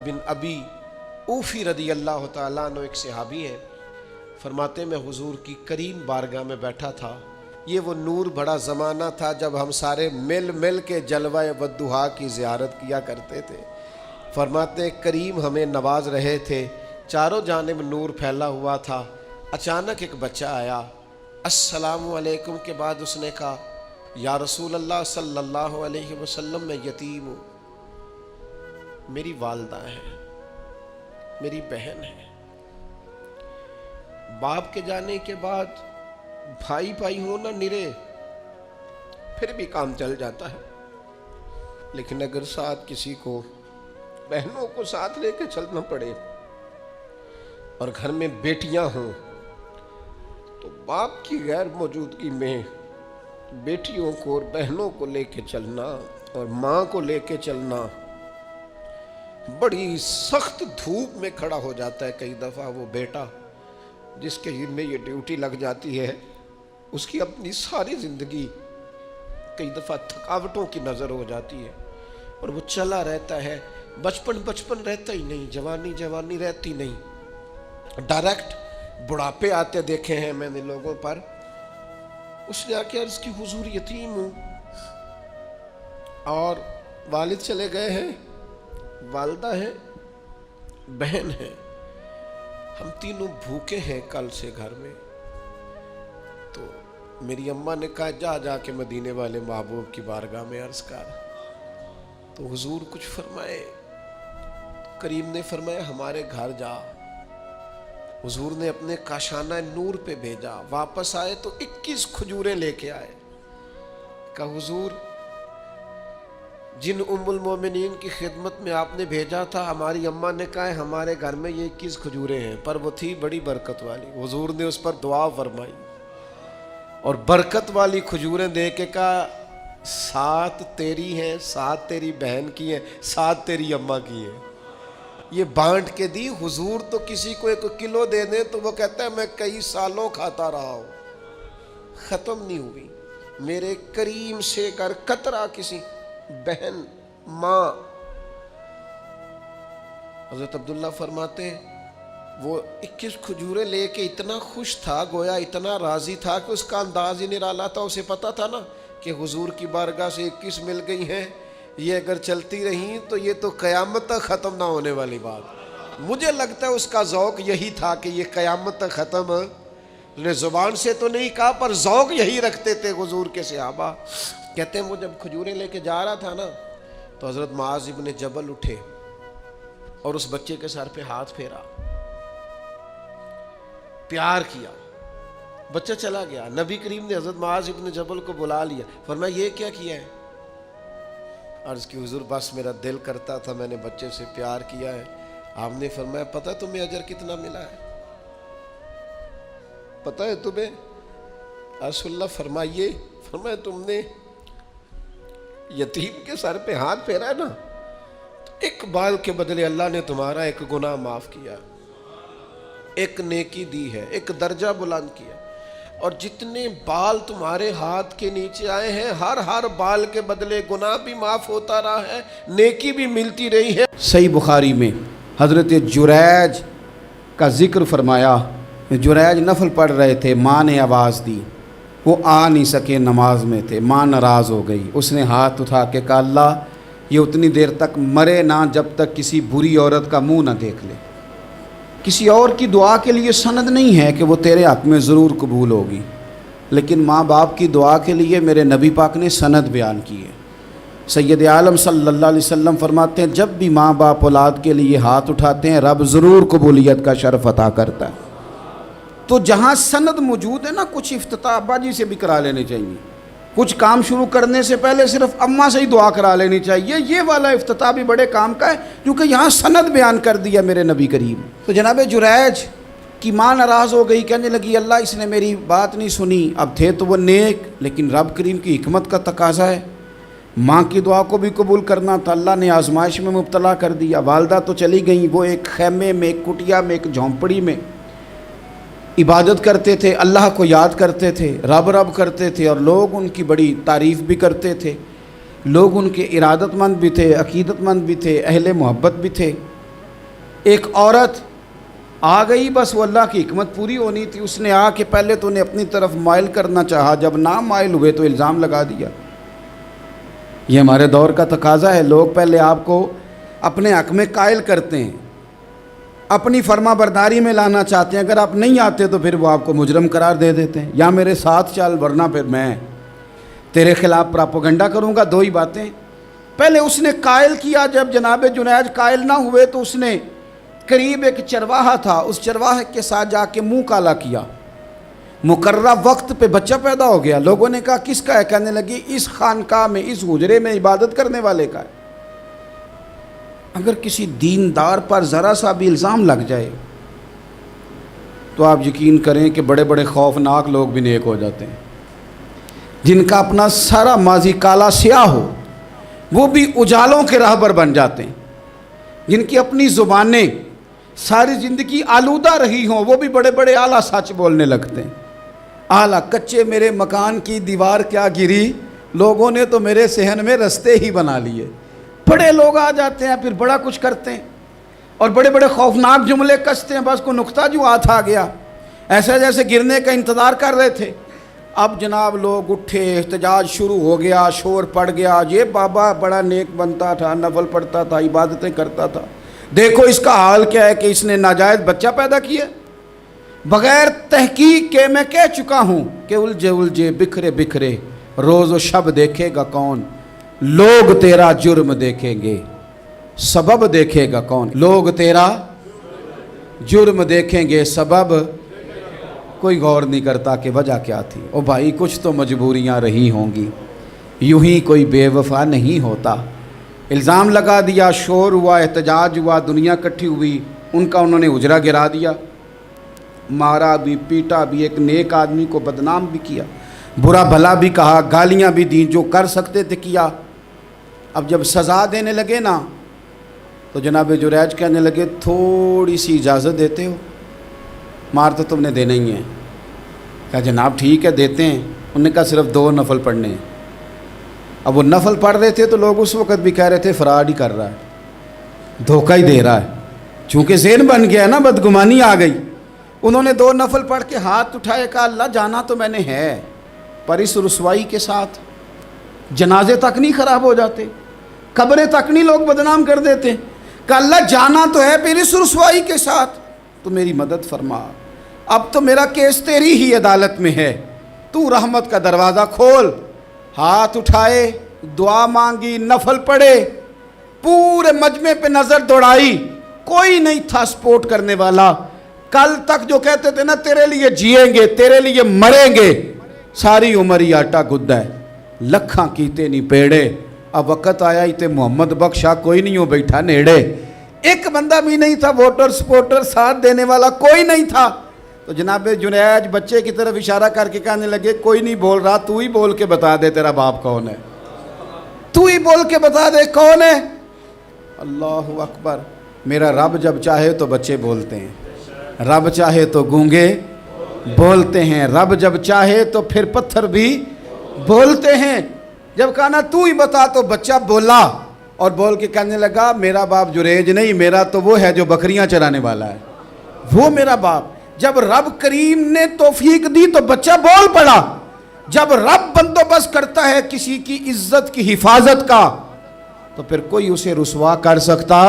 بن ابی اوفی رضی اللہ تعالیٰ عنہ ایک صحابی ہیں، فرماتے میں حضور کی کریم بارگاہ میں بیٹھا تھا۔ یہ وہ نور بڑا زمانہ تھا جب ہم سارے مل مل کے جلوہ والضحیٰ کی زیارت کیا کرتے تھے۔ فرماتے کریم ہمیں نواز رہے تھے، چاروں جانب نور پھیلا ہوا تھا۔ اچانک ایک بچہ آیا، السلام علیکم کے بعد اس نے کہا یا رسول اللہ صلی اللہ علیہ وسلم میں یتیم ہوں، میری والدہ ہے، میری بہن ہے۔ باپ کے جانے کے بعد بھائی بھائی ہونا نرے پھر بھی کام چل جاتا ہے، لیکن اگر ساتھ کسی کو بہنوں کو ساتھ لے کے چلنا پڑے اور گھر میں بیٹیاں ہوں تو باپ کی غیر موجودگی میں بیٹیوں کو اور بہنوں کو لے کے چلنا اور ماں کو لے کے چلنا بڑی سخت دھوپ میں کھڑا ہو جاتا ہے۔ کئی دفعہ وہ بیٹا جس کے ذمہ یہ ڈیوٹی لگ جاتی ہے، اس کی اپنی ساری زندگی کئی دفعہ تھکاوٹوں کی نظر ہو جاتی ہے اور وہ چلا رہتا ہے۔ بچپن رہتا ہی نہیں، جوانی رہتی نہیں، ڈائریکٹ بڑھاپے آتے دیکھے ہیں میں نے لوگوں پر۔ اس نے آ کے عرض کی حضور یتیم ہوں اور والد چلے گئے ہیں، والدہ ہے، بہن ہے، ہم تینوں بھوکے ہیں کل سے گھر میں۔ تو میری اماں نے کہا جا کے مدینے والے محبوب کی بارگاہ میں عرض کر۔ تو حضور کچھ فرمائے، کریم نے فرمایا ہمارے گھر جا۔ حضور نے اپنے کاشانہ نور پہ بھیجا، واپس آئے تو 21 کھجوریں لے کے آئے۔ کہا حضور جن ام المومنین کی خدمت میں آپ نے بھیجا تھا، ہماری اماں نے کہا ہے ہمارے گھر میں یہ 21 کھجوریں ہیں، پر وہ تھی بڑی برکت والی۔ حضور نے اس پر دعا فرمائی اور برکت والی کھجوریں دے کے کہا 7 تیری ہیں، 7 تیری بہن کی ہیں، 7 تیری اماں کی ہیں۔ یہ بانٹ کے دی۔ حضور تو کسی کو 1 کلو دے دیں تو وہ کہتا ہے میں کئی سالوں کھاتا رہا ہوں، ختم نہیں ہوئی۔ میرے کریم سے اگر قطرہ کسی بہن ماں، حضرت عبداللہ فرماتے وہ 21 کھجوریں لے کے اتنا خوش تھا، گویا اتنا راضی تھا کہ اس کا انداز ہی نرالا تھا۔ اسے پتا تھا نا کہ حضور کی بارگاہ سے 21 مل گئی ہیں، یہ اگر چلتی رہیں تو یہ تو قیامت تک ختم نہ ہونے والی بات۔ مجھے لگتا ہے اس کا ذوق یہی تھا کہ یہ قیامت تک ختم، نے زبان سے تو نہیں کہا پر ذوق یہی رکھتے تھے حضور کے صحابہ۔ کہتے ہیں وہ جب کھجوریں لے کے جا رہا تھا نا تو حضرت معاذ ابن جبل اٹھے اور اس بچے کے سر پہ ہاتھ پھیرا، پیار کیا، بچہ چلا گیا۔ نبی کریم نے حضرت معاذ ابن جبل کو بلا لیا، فرمایا یہ کیا کیا ہے؟ عرض کی حضور بس میرا دل کرتا تھا، میں نے بچے سے پیار کیا ہے۔ آپ نے فرمایا پتہ تمہیں اجر کتنا ملا ہے؟ پتہ ہے تمہیں؟ رسول اللہ فرمائیے۔ فرمایا تم نے یتیم کے سر پہ ہاتھ پھیرا ہے نا، تو 1 بال کے بدلے اللہ نے تمہارا 1 گناہ معاف کیا، 1 نیکی دی ہے، 1 درجہ بلند کیا۔ اور جتنے بال تمہارے ہاتھ کے نیچے آئے ہیں، ہر بال کے بدلے گناہ بھی معاف ہوتا رہا ہے، نیکی بھی ملتی رہی ہے۔ صحیح بخاری میں حضرت جریج کا ذکر فرمایا، جریج نفل پڑھ رہے تھے، ماں نے آواز دی، وہ آ نہیں سکے، نماز میں تھے، ماں ناراض ہو گئی۔ اس نے ہاتھ اٹھا کے کہا اللہ یہ اتنی دیر تک مرے نہ جب تک کسی بری عورت کا منہ نہ دیکھ لے۔ کسی اور کی دعا کے لیے سند نہیں ہے کہ وہ تیرے حق میں ضرور قبول ہوگی، لیکن ماں باپ کی دعا کے لیے میرے نبی پاک نے سند بیان کی ہے۔ سید عالم صلی اللہ علیہ وسلم فرماتے ہیں جب بھی ماں باپ اولاد کے لیے ہاتھ اٹھاتے ہیں رب ضرور قبولیت کا شرف عطا کرتا ہے۔ تو جہاں سند موجود ہے نا، کچھ افتتاح ابا جی سے بھی کرا لینے چاہیے، کچھ کام شروع کرنے سے پہلے صرف اماں سے ہی دعا کرا لینی چاہیے۔ یہ والا افتتاح بھی بڑے کام کا ہے کیونکہ یہاں سند بیان کر دیا میرے نبی کریم۔ تو جناب جریج کی ماں ناراض ہو گئی، کہنے لگی اللہ اس نے میری بات نہیں سنی۔ اب تھے تو وہ نیک، لیکن رب کریم کی حکمت کا تقاضا ہے، ماں کی دعا کو بھی قبول کرنا تھا، اللہ نے آزمائش میں مبتلا کر دیا۔ والدہ تو چلی گئیں، وہ ایک خیمے میں، ایک کٹیا میں، ایک جھونپڑی میں عبادت کرتے تھے، اللہ کو یاد کرتے تھے، رب کرتے تھے، اور لوگ ان کی بڑی تعریف بھی کرتے تھے، لوگ ان کے ارادت مند بھی تھے، عقیدت مند بھی تھے، اہل محبت بھی تھے۔ ایک عورت آ گئی، بس وہ اللہ کی حکمت پوری ہونی تھی، اس نے آ کے پہلے تو انہیں اپنی طرف مائل کرنا چاہا، جب نہ مائل ہوئے تو الزام لگا دیا۔ یہ ہمارے دور کا تقاضا ہے، لوگ پہلے آپ کو اپنے حق میں قائل کرتے ہیں، اپنی فرما برداری میں لانا چاہتے ہیں، اگر آپ نہیں آتے تو پھر وہ آپ کو مجرم قرار دے دیتے ہیں، یا میرے ساتھ چل ورنہ پھر میں تیرے خلاف پراپوگنڈا کروں گا۔ دو ہی باتیں، پہلے اس نے قائل کیا، جب جناب جنید قائل نہ ہوئے تو اس نے قریب ایک چرواہا تھا، اس چرواہے کے ساتھ جا کے منہ کالا کیا، مقررہ وقت پہ بچہ پیدا ہو گیا۔ لوگوں نے کہا کس کا ہے؟ کہنے لگی اس خانقاہ میں، اس حجرے میں عبادت کرنے والے کا ہے۔ اگر کسی دیندار پر ذرا سا بھی الزام لگ جائے تو آپ یقین کریں کہ بڑے بڑے خوفناک لوگ بھی نیک ہو جاتے ہیں، جن کا اپنا سارا ماضی کالا سیاہ ہو وہ بھی اجالوں کے راہبر بن جاتے ہیں، جن کی اپنی زبانیں ساری زندگی آلودہ رہی ہوں وہ بھی بڑے بڑے اعلیٰ سچ بولنے لگتے ہیں۔ اعلیٰ کچے میرے مکان کی دیوار کیا گری، لوگوں نے تو میرے صحن میں رستے ہی بنا لیے۔ بڑے لوگ آ جاتے ہیں پھر بڑا کچھ کرتے ہیں اور بڑے بڑے خوفناک جملے کستے ہیں، بس کو نقطہ جو ہاتھ آ گیا ایسا جیسے گرنے کا انتظار کر رہے تھے۔ اب جناب لوگ اٹھے، احتجاج شروع ہو گیا، شور پڑ گیا، یہ بابا بڑا نیک بنتا تھا، نفل پڑھتا تھا، عبادتیں کرتا تھا، دیکھو اس کا حال کیا ہے کہ اس نے ناجائز بچہ پیدا کیا۔ بغیر تحقیق کے میں کہہ چکا ہوں کہ الجھے الجھے بکھرے بکھرے روز و شب دیکھے گا کون، لوگ تیرا جرم دیکھیں گے سبب دیکھے گا کون، لوگ تیرا جرم دیکھیں گے سبب کوئی غور نہیں کرتا کہ وجہ کیا تھی۔ او بھائی کچھ تو مجبوریاں رہی ہوں گی، یوں ہی کوئی بے وفا نہیں ہوتا۔ الزام لگا دیا، شور ہوا، احتجاج ہوا، دنیا اکٹھی ہوئی، ان کا انہوں نے اجرا گرا دیا، مارا بھی، پیٹا بھی، ایک نیک آدمی کو بدنام بھی کیا، برا بھلا بھی کہا، گالیاں بھی دیں، جو کر سکتے تھے کیا۔ اب جب سزا دینے لگے نا تو جناب جریج کہنے لگے تھوڑی سی اجازت دیتے ہو، مار تو تم نے دینا ہی ہے۔ کہا جناب ٹھیک ہے دیتے ہیں۔ انہوں نے کہا صرف 2 نفل پڑھنے ہیں۔ اب وہ نفل پڑھ رہے تھے تو لوگ اس وقت بھی کہہ رہے تھے فراڈ ہی کر رہا ہے، دھوکہ ہی دے رہا ہے، چونکہ ذہن بن گیا نا، بدگمانی آ گئی۔ انہوں نے 2 نفل پڑھ کے ہاتھ اٹھائے، کہا اللہ جانا تو میں نے ہے، پر اس رسوائی کے ساتھ جنازے تک نہیں خراب ہو جاتے، قبریں تک نہیں لوگ بدنام کر دیتے۔ کہا اللہ جانا تو ہے، پھر اس رسوائی کے ساتھ تو میری مدد فرما، اب تو میرا کیس تیری ہی عدالت میں ہے، تو رحمت کا دروازہ کھول۔ ہاتھ اٹھائے، دعا مانگی، نفل پڑھے، پورے مجمع پہ نظر دوڑائی، کوئی نہیں تھا سپورٹ کرنے والا۔ کل تک جو کہتے تھے نا تیرے لیے جیئیں گے، تیرے لیے مریں گے، ساری عمر ہی آٹا گدہ ہے، لکھاں کیتے نہیں پیڑے، اب وقت آیا ہی تے محمد بخشا کوئی نہیں ہو بیٹھا نیڑے۔ ایک بندہ بھی نہیں تھا، ووٹر سپورٹر ساتھ دینے والا کوئی نہیں تھا۔ تو جناب جنید بچے کی طرف اشارہ کر کے کہنے لگے کوئی نہیں بول رہا، تو ہی بول کے بتا دے تیرا باپ کون ہے، تو ہی بول کے بتا دے کون ہے۔ اللہ اکبر۔ میرا رب جب چاہے تو بچے بولتے ہیں، رب چاہے تو گونگے بولتے ہیں، رب جب چاہے تو پھر پتھر بھی بولتے ہیں۔ جب کہا نا تو ہی بتا تو بچہ بولا، اور بول کے کہنے لگا میرا باپ جریج نہیں، میرا تو وہ ہے جو بکریاں چرانے والا ہے، وہ میرا باپ۔ جب رب کریم نے توفیق دی تو بچہ بول پڑا۔ جب رب بندوبست کرتا ہے کسی کی عزت کی حفاظت کا تو پھر کوئی اسے رسوا کر سکتا